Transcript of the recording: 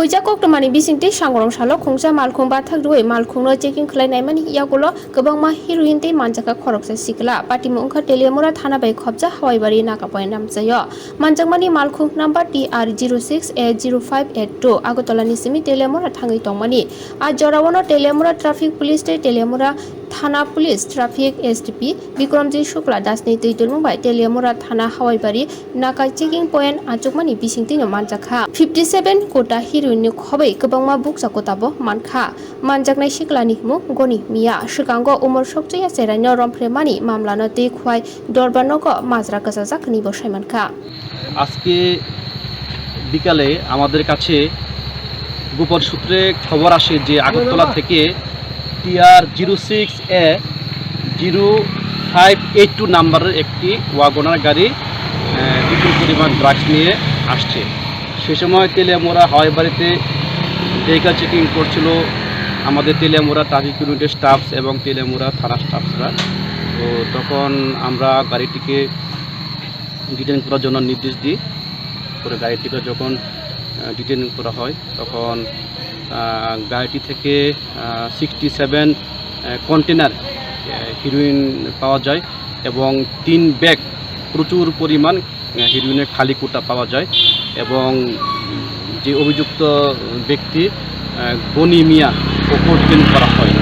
Puja Koktomani Bisinte Shangrong Shalo Kongsa Malkong Batak Rui Malkong checking Klainamani Yagulo Kabangma Heroin Day Manjaka Koroksa Sikla Patimunka Telemura Thana by Kobja Hawaii Nakapoinam Sayo Manjamani Malkong number TR06A0582 Agotolani Simi Telemura Tangi Tomani Ajorawono Telemura Traffic Police Telemura Thana Police Traffic STP Bikramji Shukla Dasni Titul Mumbai Telemura Thana Hawaii Naka checking point Achukmani Bisingtino Manjaka 57 Kota Heroin Hobai Kabangma Books Akotabo Manka Manjaknai Shiklani Mu Goni Mia Shikango Umar Shokya Serano Rompremani Mamlano Dekwai Dorbanoko Mazra Kazazak Nibo Shaimanka আজকে বিকালে আমাদের কাছে গোপন সূত্রে খবর আসে যে আগরতলা থেকে TR06A0582 নাম্বারের একটি ওয়াগনার গাড়ি বিপুল পরিমাণ ড্রাগস নিয়ে আসছে। সে সময় তেলিয়ামুড়া হাওয়াইবাড়িতে ভেহিক্যাল চেকিং করছিল আমাদের তেলিয়ামুড়া ট্রাফিক ইউনিটের স্টাফস এবং তেলিয়ামুড়া থানা স্টাফসরা। তো তখন আমরা গাড়িটিকে ডিটেইন করার জন্য নির্দেশ দিই। পরে গাড়িটিকে যখন ডিটেইন করা হয় তখন গাড়িটি থেকে 67 কন্টেনার হিরোইন পাওয়া যায় এবং 3 ব্যাগ প্রচুর পরিমাণ হিরোইনের খালি কোটা পাওয়া যায় এবং যে অভিযুক্ত ব্যক্তি গনি মিয়া ওকে ডিটেইন করা হয়।